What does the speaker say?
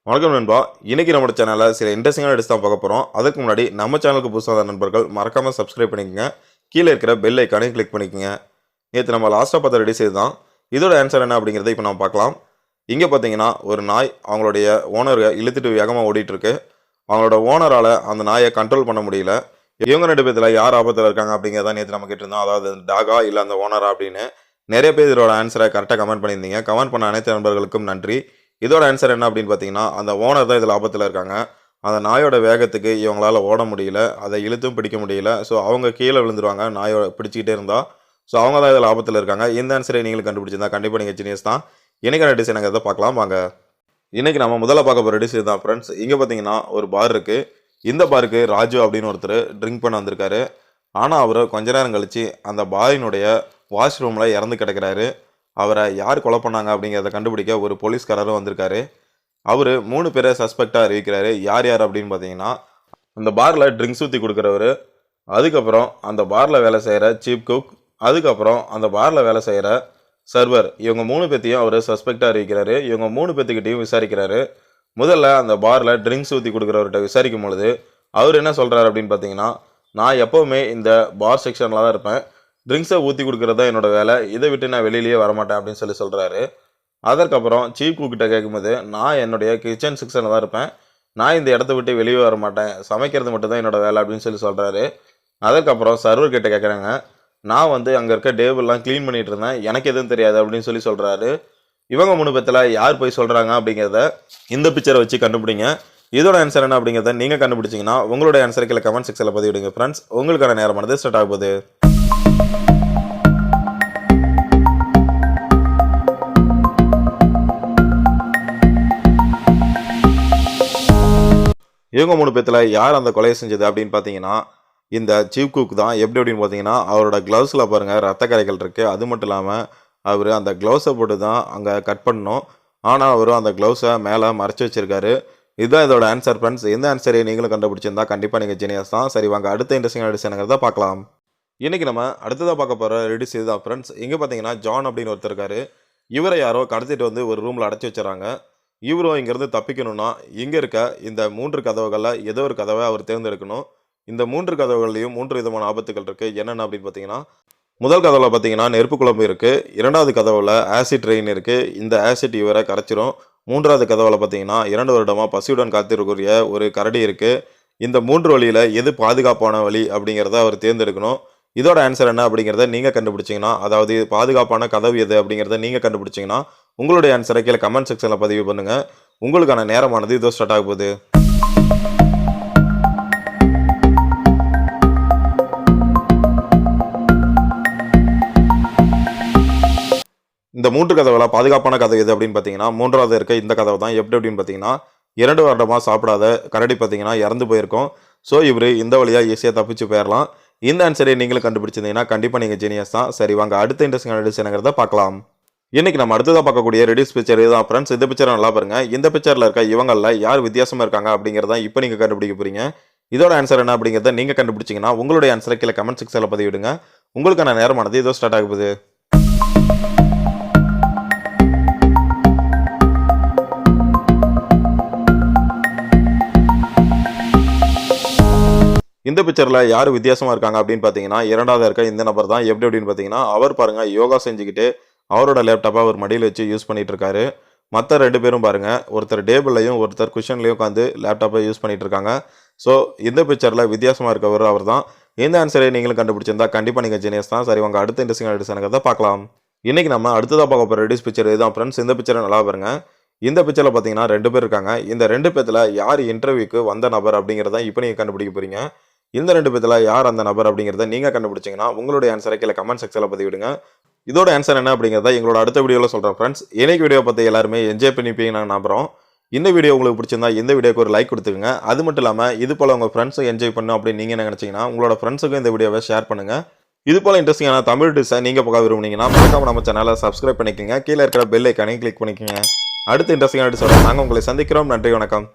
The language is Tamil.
வணக்கம் நண்பா. இன்னைக்கு நம்ம சேனலில் சில இன்ட்ரெஸ்டிங்கான டிஷ் தான் பார்க்க போகிறோம். அதுக்கு முன்னாடி நம்ம சேனலுக்கு புதுசாக நண்பர்கள் மறக்காமல் சப்ஸ்கிரைப் பண்ணிக்கோங்க. கீழே இருக்கிற பெல் ஐக்கானையும் கிளிக் பண்ணிக்கோங்க. நேற்று நம்ம லாஸ்ட்டாக பார்த்த டிஷ் தான். இதோட ஆன்சர் என்ன அப்படிங்கிறத இப்போ நம்ம பார்க்கலாம். இங்கே பார்த்தீங்கன்னா ஒரு நாய் அவங்களுடைய ஓனரை இழுத்துட்டு வேகமாக ஓடிட்டுருக்கு. அவங்களோட ஓனரால் அந்த நாயை கண்ட்ரோல் பண்ண முடியல. இவங்க ரெண்டு பேர்த்தில் யார் ஆபத்தில் இருக்காங்க அப்படிங்கிறத நேற்று நம்ம கேட்டிருந்தோம். அதாவது டாகா இல்லை அந்த ஓனரா அப்படின்னு. நிறைய பேர் இதோட ஆன்சரை கரெக்டாக கமெண்ட் பண்ணியிருந்தீங்க. கமெண்ட் பண்ண அனைத்து நண்பர்களுக்கும் நன்றி. இதோட ஆன்சர் என்ன அப்படின்னு பார்த்தீங்கன்னா, அந்த ஓனர் தான் இதில் ஆபத்தில் இருக்காங்க. அந்த நாயோட வேகத்துக்கு இவங்களால ஓட முடியல, அதை இழுத்தும் பிடிக்க முடியல. ஸோ அவங்க கீழே விழுந்துருவாங்க நாயோட பிடிச்சிக்கிட்டே இருந்தால். ஸோ அவங்க தான் இதில் ஆபத்தில் இருக்காங்க. இந்த ஆன்சரை நீங்களும் கண்டுபிடிச்சிருந்தா கண்டிப்பாக நீங்கள் ஜீனியஸ் தான். இன்றைக்கான டிஷ் எனக்கு எதை பார்க்கலாம் வாங்க. இன்றைக்கி நம்ம முதல்ல பார்க்க போகிற டிஷ் தான் ஃப்ரெண்ட்ஸ். இங்கே பார்த்தீங்கன்னா ஒரு பார் இருக்குது. இந்த பாருக்கு ராஜு அப்படின்னு ஒருத்தர் ட்ரிங்க் பண்ண வந்திருக்காரு. ஆனால் அவர் கொஞ்ச நேரம் கழித்து அந்த பாரினுடைய வாஷ்ரூமில் இறந்து கிடக்கிறாரு. அவரை யார் கொலை பண்ணாங்க அப்படிங்கிறத கண்டுபிடிக்க ஒரு போலீஸ்காரரும் வந்திருக்காரு. அவர் 3 பேரை சஸ்பெக்டாக அறிவிக்கிறாரு. யார் யார் அப்படின்னு பார்த்தீங்கன்னா, அந்த பாரில் ட்ரிங்க்ஸ் ஊற்றி கொடுக்குறவர், அதுக்கப்புறம் அந்த பாரில் வேலை செய்கிற சீப் குக், அதுக்கப்புறம் அந்த பாரில் வேலை செய்கிற சர்வர். இவங்க 3 பேர்த்தையும் அவர் சஸ்பெக்டாக அறிவிக்கிறாரு. இவங்க 3 பேர்த்துக்கிட்டையும் விசாரிக்கிறாரு. முதல்ல அந்த பாரில் ட்ரிங்க்ஸ் ஊற்றி கொடுக்குறவர்கிட்ட விசாரிக்கும் பொழுது அவர் என்ன சொல்கிறார் அப்படின்னு பார்த்தீங்கன்னா, நான் எப்போவுமே இந்த பார் செக்ஷனில் தான் இருப்பேன். ட்ரிங்க்ஸை ஊற்றி கொடுக்குறது தான் என்னோடய வேலை. இதை விட்டு நான் வெளியிலேயே வரமாட்டேன் அப்படின்னு சொல்கிறாரு. அதற்கப்புறம் சீஃப் குக்கிட்ட கேட்கும்போது, நான் என்னுடைய கிச்சன் செக்ஷனில் தான் இருப்பேன். நான் இந்த இடத்த விட்டு வெளியே வர மாட்டேன். சமைக்கிறது மட்டும் தான் என்னோடய வேலை அப்படின்னு சொல்கிறாரு. அதற்கப்புறம் சர்வர் கிட்ட கேட்குறாங்க, நான் அங்கே இருக்க டேபிள்லாம் க்ளீன் பண்ணிகிட்டு இருந்தேன். எனக்கு எதுவும் தெரியாது அப்படின்னு சொல்கிறாரு. இவங்க 3 பேர்த்தில் யார் போய் சொல்கிறாங்க அப்படிங்கிறத இந்த பிக்சரை வச்சு கண்டுபிடிங்க. இதோட ஆன்சர் என்ன அப்படிங்கிறத நீங்கள் கண்டுபிடிச்சிங்கன்னா உங்களோட ஆன்சருக்கு கமெண்ட் செக்ஷனில் பதிவிடுங்க ஃப்ரெண்ட்ஸ். உங்களுக்கான நேரமானது ஸ்டார்ட் ஆகுது. இவங்க 3 பேர்த்தில் யார் அந்த கொலையை செஞ்சது அப்படின்னு பார்த்தீங்கன்னா, இந்த சீஃப் குக் தான். எப்படி அப்படின்னு பார்த்தீங்கன்னா, அவரோட க்ளவுஸில் பாருங்கள் ரத்த கரைகள் இருக்குது. அது மட்டும் இல்லாமல் அவர் அந்த க்ளவுஸை போட்டு தான் அங்கே கட் பண்ணணும். ஆனால் அவரும் அந்த க்ளவுஸை மேலே மறைச்சி வச்சுருக்காரு. இதுதான் இதோட ஆன்சர் ஃப்ரெண்ட்ஸ். இந்த ஆன்சரை நீங்களும் கண்டுபிடிச்சிருந்தா கண்டிப்பாக நீங்கள் ஜீனியஸ் தான். சரி வாங்க அடுத்த இன்ட்ரெஸ்டிங்கான டிஷ் என்னங்கிறத பார்க்கலாம். இன்றைக்கி நம்ம அடுத்ததாக பார்க்க போகிற ரெடிஸ் இதுதான் ஃப்ரெண்ட்ஸ். இங்கே பார்த்தீங்கன்னா ஜான் அப்படின்னு ஒருத்தர் இருக்காரு. இவரை யாரோ கடத்திட்டு ஒரு ரூமில் அடைச்சி வச்சுறாங்க. இவரும் இங்கேருந்து தப்பிக்கணும்னா இங்கே இருக்க இந்த 3 கதவுகளில் ஏதோ ஒரு கதவை அவர் தேர்ந்தெடுக்கணும். இந்த 3 கதவுகள்லையும் 3 விதமான ஆபத்துகள் இருக்குது. என்னென்ன அப்படின்னு பார்த்தீங்கன்னா, முதல் கதவில் பார்த்தீங்கன்னா நெருப்பு குழம்பு இருக்குது. 2வது கதவில் ஆசிட் ரெயின் இருக்குது. இந்த ஆசிட் இவரை கரைச்சிரும். 3வது கதவில் பார்த்தீங்கன்னா 2 வருடமாக பசியுடன் காத்திருக்கக்கூடிய ஒரு கரடி இருக்குது. இந்த 3 வழியில் எது பாதுகாப்பான வழி அப்படிங்கிறத அவர் தேர்ந்தெடுக்கணும். இதோட ஆன்சர் என்ன அப்படிங்கிறத நீங்கள் கண்டுபிடிச்சிங்கன்னா, அதாவது பாதுகாப்பான கதவு எது அப்படிங்கிறத நீங்கள் கண்டுபிடிச்சிங்கன்னா உங்களுடைய ஆன்சரை கீழே கமெண்ட் செக்ஷனில் பதிவு பண்ணுங்கள். உங்களுக்கான நேரமானது இதோ ஸ்டார்ட் ஆக போகுது. இந்த 3 கதவுல பாதுகாப்பான கதவு எது அப்படின்னு பார்த்தீங்கன்னா, 3வது இருக்க இந்த கதவு தான். எப்படி அப்படின்னு பார்த்தீங்கன்னா, 2 வருடமாக சாப்பிடாத கரடி பார்த்தீங்கன்னா இறந்து போயிருக்கும். ஸோ இவர் இந்த வழியாக ஈஸியாக தப்பிச்சு போயிடலாம். இந்த ஆன்சரை நீங்களும் கண்டுபிடிச்சிருந்தீங்கன்னா கண்டிப்பாக நீங்கள் ஜீனியஸ் தான். சரி வாங்க அடுத்த இன்ட்ரெஸ்டிங்கான டிஷ் என்னங்கிறத பார்க்கலாம். இன்றைக்கி நம்ம அடுத்ததாக பார்க்கக்கூடிய ரெடிஸ் பிக்சர் இதுதான் ஃப்ரெண்ட்ஸ். இந்த பிக்சரை நல்லா பாருங்கள். இந்த பிக்சரில் இருக்க இவங்களில் யார் வித்தியாசமாக இருக்காங்க அப்படிங்கிறத இப்போ நீங்கள் கண்டுபிடிக்க போகிறீங்க. இதோட ஆன்சர் என்ன அப்படிங்கிறத நீங்கள் கண்டுபிடிச்சிங்கன்னா உங்களுடைய ஆன்சரை கீழே கமெண்ட் செக்ஷனில் பதிவிடுங்க. உங்களுக்கான நேரமானது இதோ ஸ்டார்ட் ஆகுது. இந்த பிக்சரில் யார் வித்தியாசமாக இருக்காங்க அப்படின்னு பார்த்தீங்கன்னா, 2வது இருக்க இந்த நபர் தான். எப்படி அப்படின்னு பார்த்தீங்கன்னா, அவர் பாருங்கள் யோகா செஞ்சுக்கிட்டு அவரோட லேப்டாப்பை அவர் மடியில் வச்சு யூஸ் பண்ணிகிட்டு இருக்காரு. மற்ற 2 பேரும் பாருங்கள், ஒருத்தர் டேபிள்லையும் ஒருத்தர் குஷன்லையும் உட்காந்து லேப்டாப்பை யூஸ் பண்ணிகிட்டு இருக்காங்க. ஸோ இந்த பிக்சரில் வித்தியாசமாக இருக்கவர் அவர் தான். இந்த ஆன்சரை நீங்களும் கண்டுபிடிச்சிருந்தா கண்டிப்பாக நீங்கள் ஜீனியஸ் தான். சரி வாங்க அடுத்த இன்ட்ரெஸ்டிங்கான டிஷ் என்னங்கிறத பார்க்கலாம். இன்றைக்கி நம்ம அடுத்ததாக பார்க்க போகிற ரெடிஸ் பிக்சர் இதுதான் ஃப்ரெண்ட்ஸ். இந்த பிக்சரை நல்லா பாருங்கள். இந்த பிக்சரில் பார்த்தீங்கன்னா 2 பேர் இருக்காங்க. இந்த 2 பேர்த்தில் யார் இன்டர்வியூக்கு வந்த நபர் அப்படிங்கிறத இப்போ நீங்கள் கண்டுபிடிக்க போகிறீங்க. இந்த 2 பேர்த்தில் யார் அந்த நபர் அப்படிங்கிறத நீங்கள் கண்டுபிடிச்சிங்கன்னா உங்களுடைய ஆன்சரை கீழே கமெண்ட் செக்ஷனில் பதிவிடுங்க. இதோட ஆன்சர் என்ன அப்படிங்கிறத எங்களோட அடுத்த வீடியோவில் சொல்கிறேன் ஃப்ரெண்ட்ஸ். இன்னைக்கு வீடியோ பார்த்து எல்லாருமே என்ஜாய் பண்ணிப்பீங்க நான் நம்புகிறோம். இந்த வீடியோ உங்களுக்கு பிடிச்சிருந்தா இந்த வீடியோக்கு ஒரு லைக் கொடுத்துருங்க. அது மட்டும் இல்லாமல் இது போல் உங்கள் ஃப்ரெண்ட்ஸும் என்ஜாய் பண்ணணும் அப்படின்னு நீங்கள் நினச்சிங்கன்னா உங்களோட ஃப்ரெண்ட்ஸுக்கும் இந்த வீடியோவை ஷேர் பண்ணுங்கள். இது போல் இன்ட்ரெஸ்டிங்கான தமிழ் டிஷ்ஷை நீங்கள் பார்க்க விரும்புனீங்கன்னா மறக்காம நம்ம சேனலை சப்ஸ்கிரைப் பண்ணிக்கோங்க. கீழே இருக்கிற பெல் ஐக்கானையும் கிளிக் பண்ணிக்கோங்க. அடுத்த இன்ட்ரெஸ்டிங்கான டிஷ்ஷோட நாங்கள் உங்களை சந்திக்கிறோம். நன்றி, வணக்கம்.